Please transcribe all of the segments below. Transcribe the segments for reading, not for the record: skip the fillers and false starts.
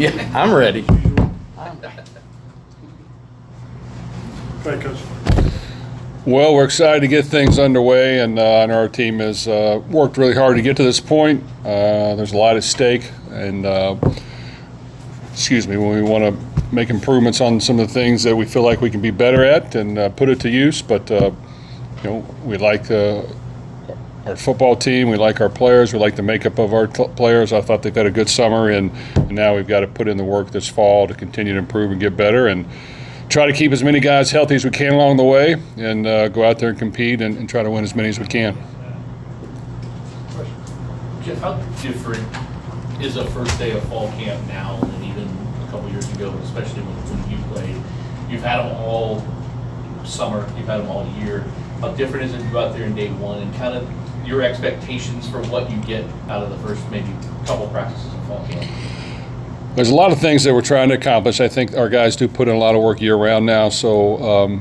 Yeah, I'm ready. Go ahead, Coach. Well, we're excited to get things underway, and our team has worked really hard to get to this point. There's a lot at stake, and when we want to make improvements on some of the things that we feel like we can be better at and put it to use. But we like our football team, we like our players, we like the makeup of our players. I thought they've had a good summer, and now we've got to put in the work this fall to continue to improve and get better, and try to keep as many guys healthy as we can along the way, and go out there and compete and try to win as many as we can. Jeff, how different is a first day of fall camp now than even a couple years ago, especially when you played? You've had them all summer, you've had them all year. How different is it to go out there in day one, and kind of your expectations for what you get out of the first maybe couple practices of fall camp? There's a lot of things that we're trying to accomplish. I think our guys do put in a lot of work year-round now, so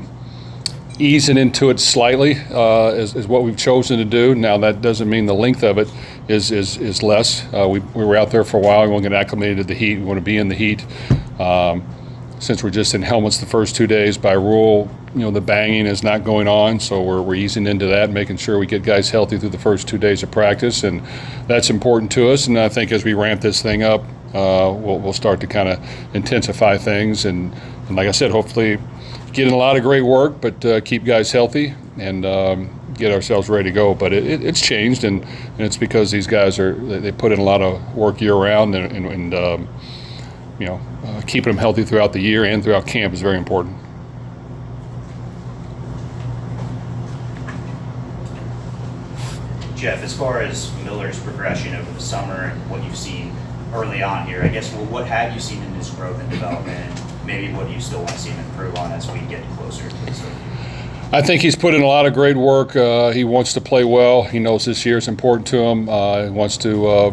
easing into it slightly is what we've chosen to do. Now, that doesn't mean the length of it is less. We were out there for a while. We want to get acclimated to the heat. We want to be in the heat. Since we're just in helmets the first 2 days, by rule, the banging is not going on, so we're easing into that, making sure we get guys healthy through the first 2 days of practice, and that's important to us. And I think as we ramp this thing up, we'll start to kind of intensify things, and like I said, hopefully get in a lot of great work, but keep guys healthy and get ourselves ready to go. But it's changed, and it's because these guys they put in a lot of work year round, and keeping them healthy throughout the year and throughout camp is very important. Jeff, as far as Miller's progression over the summer and what you've seen early on here, I guess, what have you seen in his growth and development, and maybe what do you still want to see him improve on as we get closer to this? I think he's put in a lot of great work. He wants to play well. He knows this year is important to him. He wants to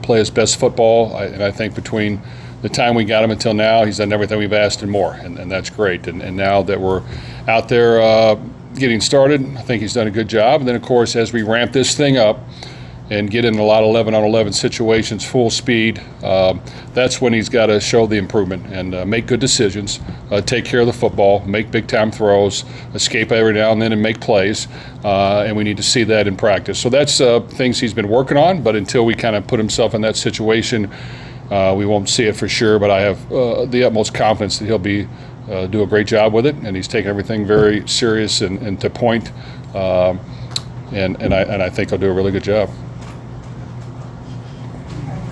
play his best football, and I think between the time we got him until now, he's done everything we've asked and more, and that's great. And now that we're out there getting started, I think he's done a good job. And then, of course, as we ramp this thing up and get in a lot of 11-on-11 situations, full speed, that's when he's got to show the improvement and make good decisions, take care of the football, make big-time throws, escape every now and then and make plays, and we need to see that in practice. So that's things he's been working on, but until we kind of put himself in that situation, we won't see it for sure, but I have the utmost confidence that he'll do a great job with it, and he's taking everything very serious and to point, and I think he'll do a really good job.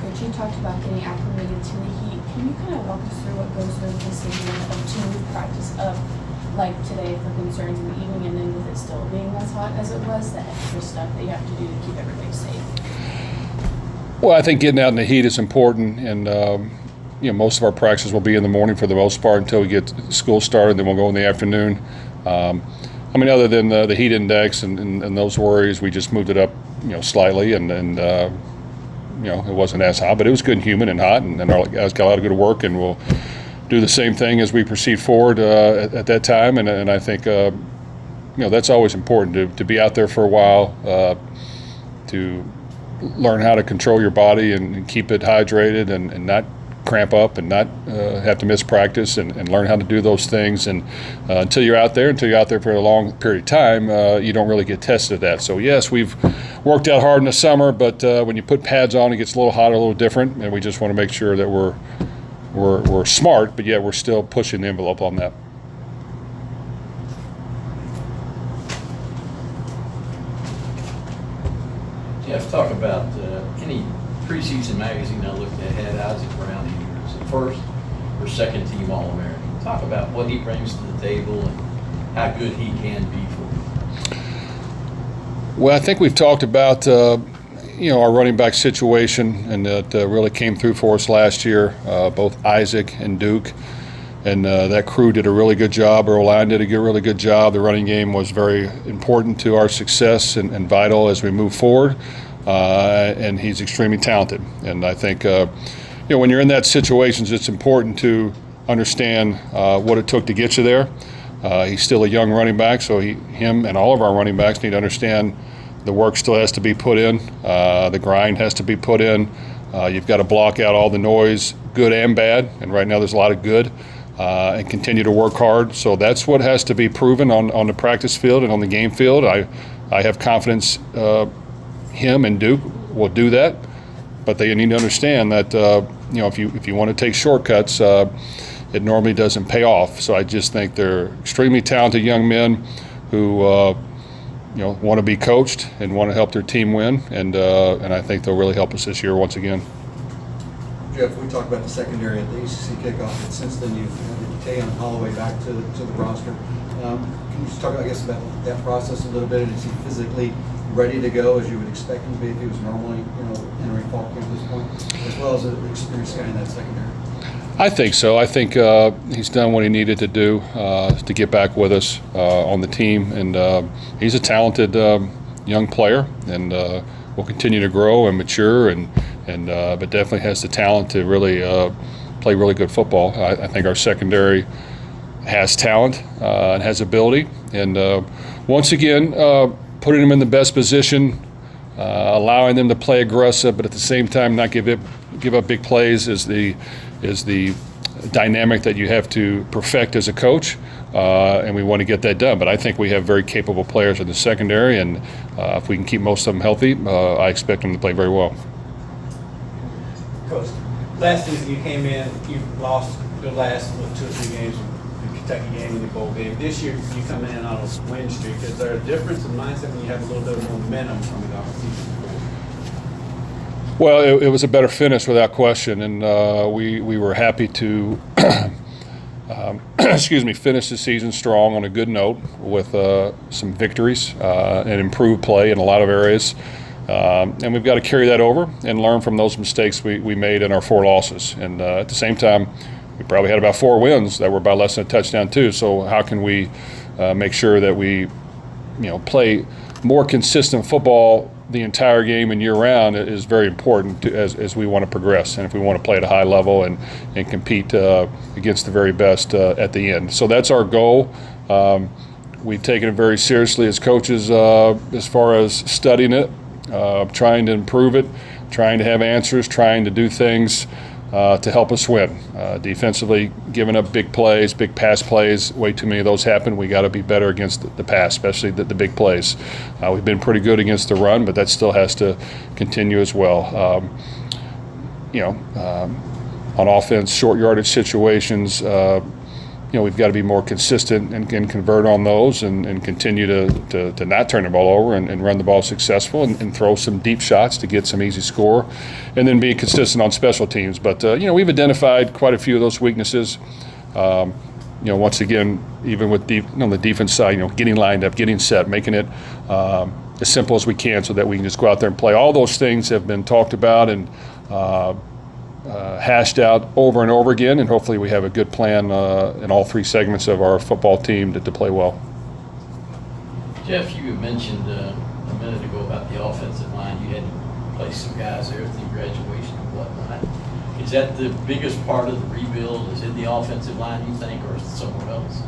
Coach, you talked about getting acclimated to the heat. Can you kind of walk us through what goes through the decision of to practice up like today for concerns in the evening, and then with it still being as hot as it was, the extra stuff that you have to do to keep everybody safe? Well, I think getting out in the heat is important, and most of our practices will be in the morning for the most part until we get school started. Then we'll go in the afternoon. Other than the heat index and those worries, we just moved it up, slightly, and it wasn't as hot, but it was good and humid and hot, and our guys got a lot of good work, and we'll do the same thing as we proceed forward at that time. And I think that's always important to be out there for a while, to learn how to control your body and keep it hydrated and not cramp up and not have to miss practice, and learn how to do those things. And until you're out there for a long period of time, you don't really get tested at that. So yes, we've worked out hard in the summer, but when you put pads on, it gets a little hotter, a little different, and we just want to make sure that we're smart, but yet we're still pushing the envelope on that. Jeff, talk about any preseason magazine I looked at had Isaac Brown here as the first or second team All-American. Talk about what he brings to the table and how good he can be for you. Well, I think we've talked about our running back situation, and that really came through for us last year, both Isaac and Duke. And that crew did a really good job. Earl Line did a really good job. The running game was very important to our success and vital as we move forward. And he's extremely talented. And I think, when you're in that situation, it's important to understand what it took to get you there. He's still a young running back, so him and all of our running backs need to understand the work still has to be put in. The grind has to be put in. You've got to block out all the noise, good and bad, and right now there's a lot of good, and continue to work hard. So that's what has to be proven on the practice field and on the game field. I have confidence him and Duke will do that, but they need to understand that if you want to take shortcuts, it normally doesn't pay off. So I just think they're extremely talented young men who want to be coached and want to help their team win, and I think they'll really help us this year once again. Jeff, we talked about the secondary at the ACC kickoff, and since then you've added Tayon Holloway back to the roster. Can you just talk, I guess, about that process a little bit? And is he physically ready to go as you would expect him to be if he was normally, entering fall camp at this point, as well as an experienced guy in that secondary? I think so. I think he's done what he needed to do to get back with us on the team, and he's a talented young player, and will continue to grow and mature, but definitely has the talent to really play really good football. I think our secondary has talent and has ability, and once again, putting them in the best position, allowing them to play aggressive, but at the same time not give up big plays is the dynamic that you have to perfect as a coach, and we want to get that done. But I think we have very capable players in the secondary, and if we can keep most of them healthy, I expect them to play very well. Coach, last season you came in, you lost the last 2 or 3 games, the Kentucky game and the bowl game. This year you come in on a win streak. Is there a difference in mindset when you have a little bit of momentum coming off the season? Well, it was a better finish without question, and we were happy to finish the season strong on a good note with some victories and improved play in a lot of areas. And we've got to carry that over and learn from those mistakes we made in our 4 losses. And at the same time, we probably had about 4 wins that were by less than a touchdown too. So how can we make sure that we play more consistent football the entire game and year-round is very important as we want to progress, and if we want to play at a high level and compete against the very best at the end. So that's our goal. We've taken it very seriously as coaches as far as studying it, trying to improve it, trying to have answers, trying to do things to help us win. Defensively, giving up big plays, big pass plays, way too many of those happen. We got to be better against the pass, especially the big plays. We've been pretty good against the run, but that still has to continue as well. On offense, short yardage situations, we've got to be more consistent and convert on those and continue to not turn the ball over and run the ball successful and throw some deep shots to get some easy score, and then be consistent on special teams. But, we've identified quite a few of those weaknesses. Once again, even with on the defense side, getting lined up, getting set, making it as simple as we can so that we can just go out there and play. All those things have been talked about and hashed out over and over again, and hopefully we have a good plan in all 3 segments of our football team to play well. Jeff, you had mentioned a minute ago about the offensive line. You had to place some guys there through graduation and whatnot. Is that the biggest part of the rebuild? Is it the offensive line, you think, or is it somewhere else?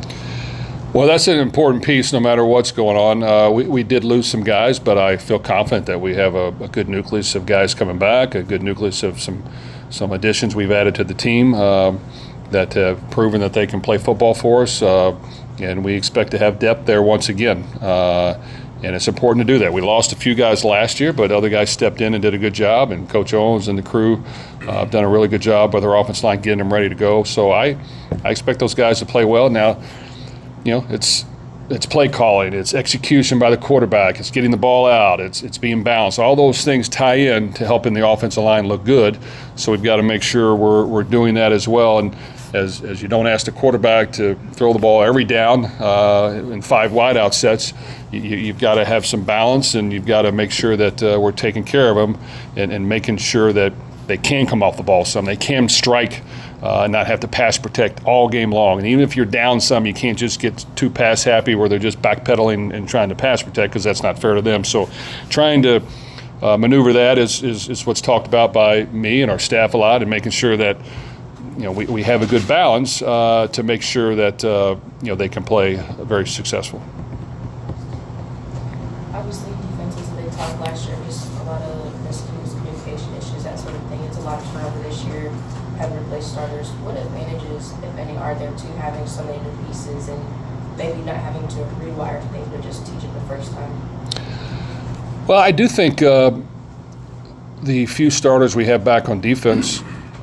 Well, that's an important piece no matter what's going on. We did lose some guys, but I feel confident that we have a good nucleus of guys coming back, a good nucleus of some additions we've added to the team that have proven that they can play football for us, and we expect to have depth there once again. And it's important to do that. We lost a few guys last year, but other guys stepped in and did a good job, and Coach Owens and the crew have done a really good job with our offensive line getting them ready to go. So I expect those guys to play well. Now, it's play calling, it's execution by the quarterback, it's getting the ball out, it's being balanced. All those things tie in to helping the offensive line look good. So we've got to make sure we're doing that as well. And as you don't ask the quarterback to throw the ball every down in 5 wideout sets, you've got to have some balance, and you've got to make sure that we're taking care of them and making sure that they can come off the ball some, they can strike. Not have to pass protect all game long. And even if you're down some, you can't just get too pass happy where they're just backpedaling and trying to pass protect, because that's not fair to them. So trying to maneuver that is what's talked about by me and our staff a lot, and making sure that we have a good balance to make sure that they can play very successful. Obviously, defense was a big talk last year, just a lot of miscues, communication issues, that sort of thing. It's a have replaced starters. What advantages, if any, are there to having so many new pieces and maybe not having to rewire things but just teach it the first time? Well, I do think the few starters we have back on defense,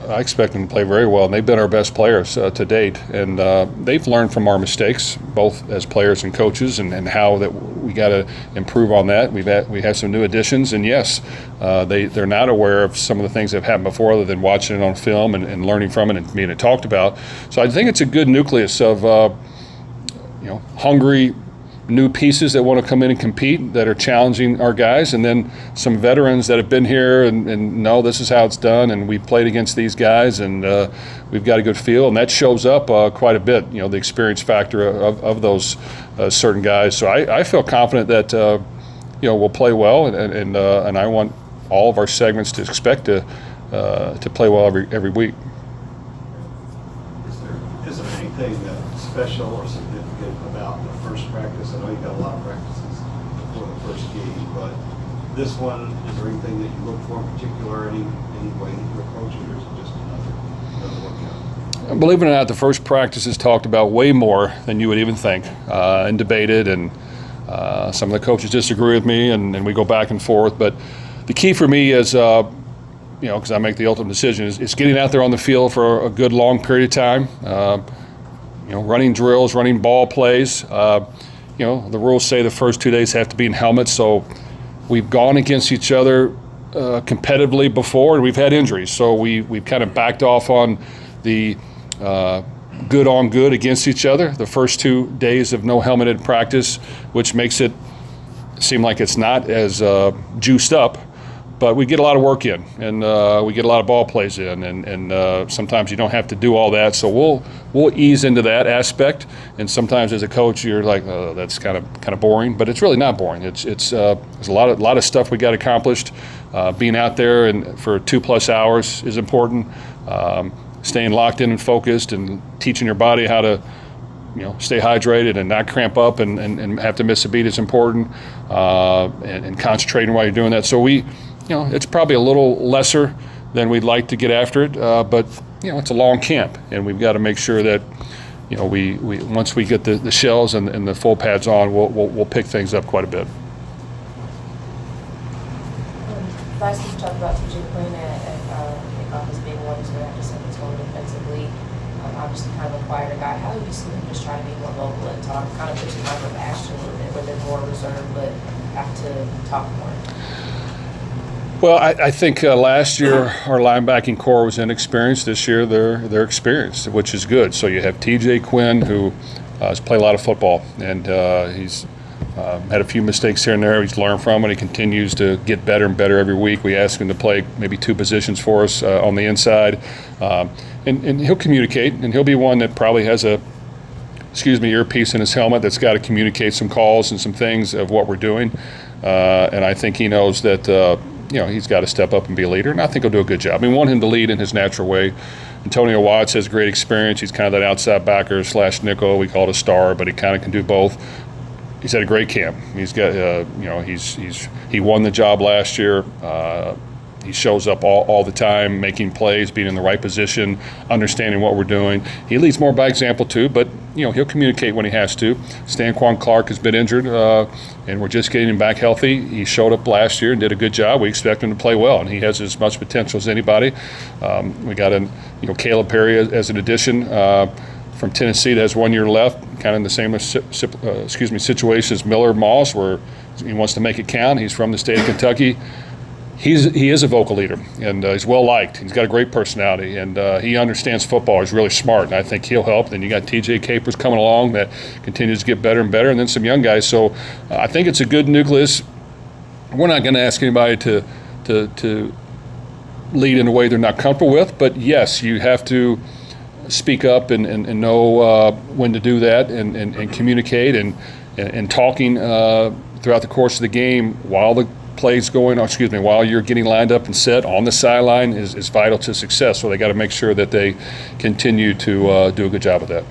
I expect them to play very well, and they've been our best players to date. And they've learned from our mistakes, both as players and coaches, and how that we got to improve on that. We had some new additions, and yes, they're not aware of some of the things that have happened before, other than watching it on film and learning from it and being talked about. So I think it's a good nucleus of hungry new pieces that want to come in and compete, that are challenging our guys, and then some veterans that have been here and know this is how it's done, and we've played against these guys, and we've got a good feel, and that shows up quite a bit, the experience factor of those certain guys. So I feel confident that we'll play well, and I want all of our segments to expect to play well every week. Is there anything special or significant about the first practice? I know you've got a lot of practices before the first game, but this one, is there anything that you look for in particular, any way that you approach it, or is it just another workout? Believe it or not, the first practice is talked about way more than you would even think, and debated, and some of the coaches disagree with me, and we go back and forth. But the key for me is, because I make the ultimate decision, is getting out there on the field for a good long period of time. Running drills, running ball plays. The rules say the first 2 days have to be in helmets, so we've gone against each other competitively before, and we've had injuries. So we've kind of backed off on the good on good against each other the first 2 days of no helmeted practice, which makes it seem like it's not as juiced up. But we get a lot of work in, and we get a lot of ball plays in, and sometimes you don't have to do all that. So we'll ease into that aspect. And sometimes as a coach, you're like, oh, that's kind of boring, but it's really not boring. It's there's a lot of stuff we got accomplished. Being out there and for 2+ hours is important. Staying locked in and focused, and teaching your body how to stay hydrated and not cramp up and have to miss a beat is important. And concentrating while you're doing that. So it's probably a little lesser than we'd like to get after it, but it's a long camp, and we've got to make sure that we once we get the shells and the full pads on, we'll pick things up quite a bit. Last week you talked about TJ Quinn as being one who's going to have to set the tone defensively. Obviously, kind of acquired a guy. How do you see him just trying to be more vocal and talk? Kind of puts him out of action a little bit, where they're more reserved but have to talk more. Well, I think last year our linebacking core was inexperienced. This year they're experienced, which is good. So you have TJ Quinn, who has played a lot of football, and he's had a few mistakes here and there. He's learned from it. He continues to get better and better every week. We ask him to play maybe 2 positions for us on the inside, and he'll communicate, and he'll be one that probably has a earpiece in his helmet that's got to communicate some calls and some things of what we're doing. And I think he knows that he's got to step up and be a leader, and I think he'll do a good job. We want him to lead in his natural way. Antonio Watts has great experience. He's kind of that outside backer / nickel. We call it a star, but he kind of can do both. He's had a great camp. He's got, he won the job last year. He shows up all the time, making plays, being in the right position, understanding what we're doing. He leads more by example too, but he'll communicate when he has to. Stanquan Clark has been injured, and we're just getting him back healthy. He showed up last year and did a good job. We expect him to play well, and he has as much potential as anybody. We got Caleb Perry as an addition from Tennessee that has 1 year left, kind of in the same situation as Miller Moss, where he wants to make it count. He's from the state of Kentucky. He is a vocal leader, and he's well liked. He's got a great personality, and he understands football. He's really smart, and I think he'll help. Then you got TJ Capers coming along that continues to get better and better, and then some young guys. So I think it's a good nucleus. We're not going to ask anybody to lead in a way they're not comfortable with, but yes, you have to speak up and know when to do that, and communicate and talking throughout the course of the game while the plays going, while you're getting lined up and set on the sideline is vital to success. So they got to make sure that they continue to do a good job of that.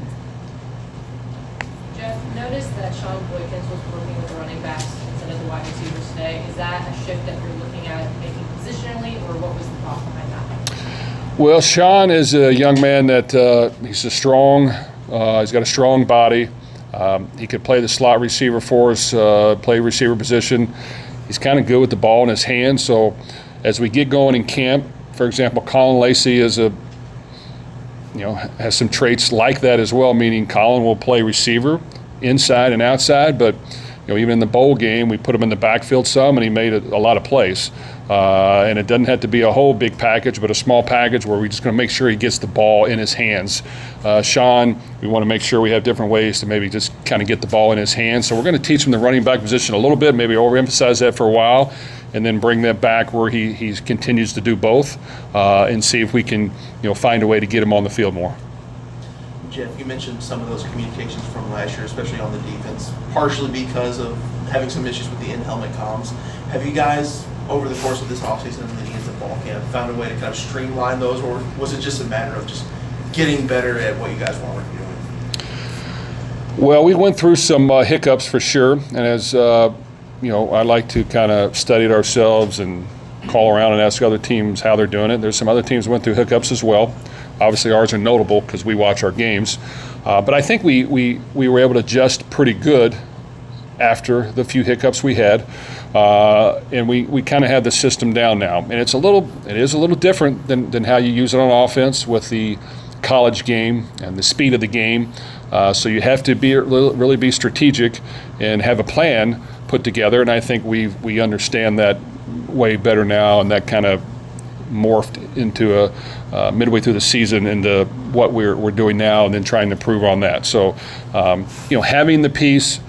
Jeff, noticed that Sean Boykins was working with the running backs instead of the wide receivers today. Is that a shift that you're looking at making positionally, or what was the thought behind that? Well, Sean is a young man that he's a strong. He's got a strong body. He could play the slot receiver for us, play receiver position. He's kind of good with the ball in his hands. So as we get going in camp, for example, Colin Lacey is has some traits like that as well, meaning Colin will play receiver inside and outside, but even in the bowl game, we put him in the backfield some, and he made a lot of plays. And it doesn't have to be a whole big package, but a small package where we're just going to make sure he gets the ball in his hands. Sean, we want to make sure we have different ways to maybe just kind of get the ball in his hands. So we're going to teach him the running back position a little bit, maybe overemphasize that for a while, and then bring that back where he continues to do both, and see if we can find a way to get him on the field more. Jeff, you mentioned some of those communications from last year, especially on the defense, partially because of having some issues with the in-helmet comms. Have you guys, over the course of this offseason and leading into fall camp, found a way to kind of streamline those, or was it just a matter of just getting better at what you guys want to be doing? Well, we went through some hiccups for sure, and as I like to kind of study it ourselves and call around and ask other teams how they're doing it. There's some other teams that went through hiccups as well. Obviously, ours are notable because we watch our games. But I think we were able to adjust pretty good after the few hiccups we had. And we kind of have the system down now. And it is a little different than how you use it on offense with the college game and the speed of the game. So you have to really be strategic and have a plan put together. And I think we understand that way better now, and that kind of morphed into a midway through the season into what we're doing now, and then trying to improve on that. So having the piece,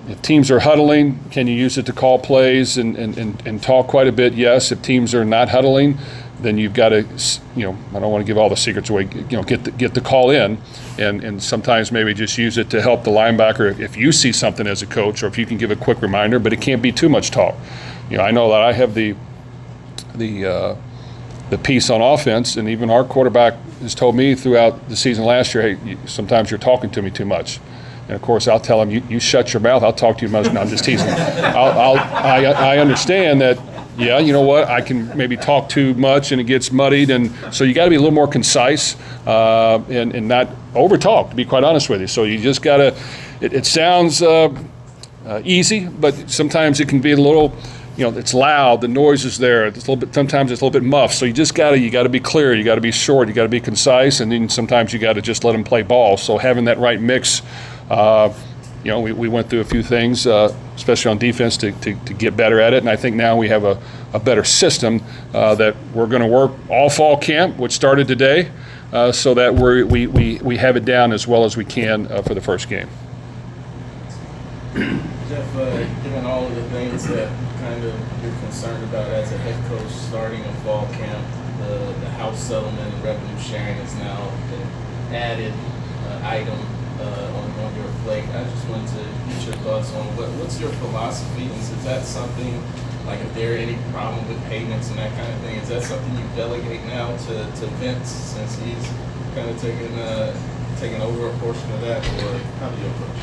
if teams are huddling, can you use it to call plays and talk quite a bit? Yes. If teams are not huddling, then you've got to, I don't want to give all the secrets away, get the call in, and sometimes maybe just use it to help the linebacker if you see something as a coach, or if you can give a quick reminder, but it can't be too much talk. I know that I have the piece on offense, and even our quarterback has told me throughout the season last year, hey, sometimes you're talking to me too much. And of course, I'll tell him, you shut your mouth, I'll talk to you much. No, I'm just teasing. I understand that, yeah, you know what, I can maybe talk too much and it gets muddied, and so you got to be a little more concise and not over talk, to be quite honest with you. So you just got to, it sounds easy, but sometimes it can be a little, it's loud, the noise is there, sometimes it's a little bit muffed. So you got to be clear, you got to be short, you got to be concise, and then sometimes you got to just let them play ball. So having that right mix, we went through a few things, especially on defense, to get better at it. And I think now we have a better system that we're going to work all fall camp, which started today, so that we have it down as well as we can for the first game. Jeff, given all of the things that kind of you're concerned about as a head coach starting a fall camp, the house settlement and revenue sharing is now an added item on your plate. I just wanted to get your thoughts on what's your philosophy, and is that something, like if there are any problem with payments and that kind of thing, is that something you delegate now to Vince, since he's kind of taking over a portion of that, or how do you approach it?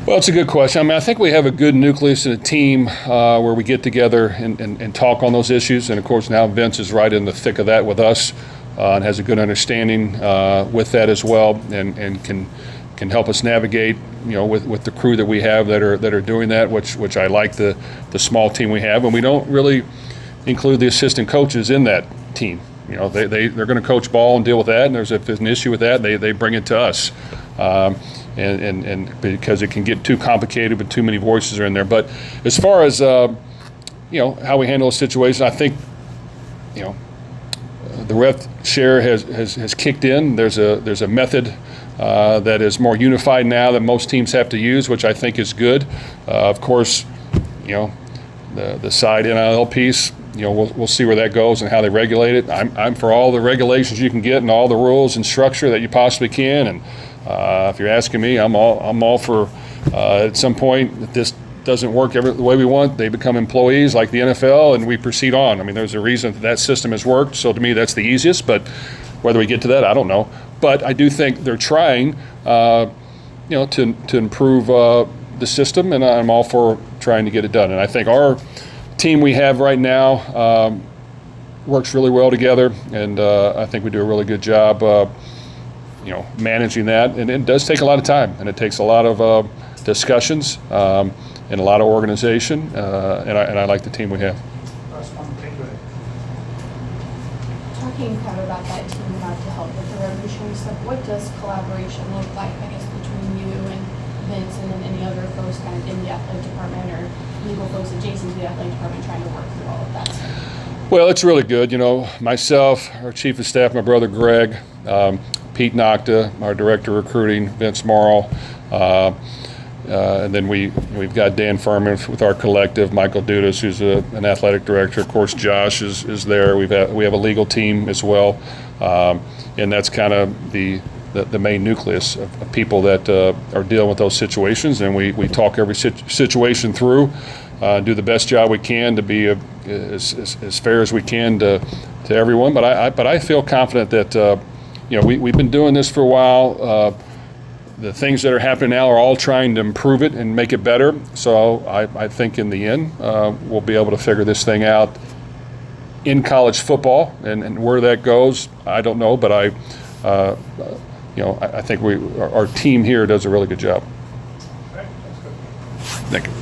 Well, it's a good question. I think we have a good nucleus in a team where we get together and talk on those issues. And, of course, now Vince is right in the thick of that with us and has a good understanding with that as well, and can help us navigate, with the crew that we have that are doing that, which I like the small team we have. And we don't really include the assistant coaches in that team. They're going to coach ball and deal with that, and if there's an issue with that, they bring it to us. And because it can get too complicated with too many voices are in there. But as far as how we handle a situation, I think the rev share has kicked in. There's a method that is more unified now that most teams have to use, which I think is good. Of course, the side NIL piece, we'll see where that goes and how they regulate it. I'm for all the regulations you can get and all the rules and structure that you possibly can. And if you're asking me, I'm all for at some point, if this doesn't work the way we want, they become employees like the NFL and we proceed on. I mean, there's a reason that system has worked. So to me, that's the easiest. But whether we get to that, I don't know. But I do think they're trying, to improve the system, and I'm all for trying to get it done. And I think our team we have right now, works really well together, and I think we do a really good job, managing that. And it does take a lot of time, and it takes a lot of discussions and a lot of organization, and I like the team we have. Talking kind of about that team about to help with the revolutionary stuff, what does collaboration look like, I guess, between you and Vince and then any other folks kind of in the athletic department or legal folks adjacent to the athletic department trying to work through all of that stuff? Well, it's really good. Myself, our chief of staff, my brother Greg, Pete Nocta, our director of recruiting, Vince Morrow, and then we've got Dan Furman with our collective, Michael Dudas, who's an athletic director. Of course, Josh is there. We have a legal team as well, and that's kind of the main nucleus of people that are dealing with those situations. And we talk every situation through, do the best job we can to be as fair as we can to everyone. But I feel confident that we've been doing this for a while. The things that are happening now are all trying to improve it and make it better. So I think in the end, we'll be able to figure this thing out in college football, and where that goes, I don't know. But I think our team here does a really good job. Thank you.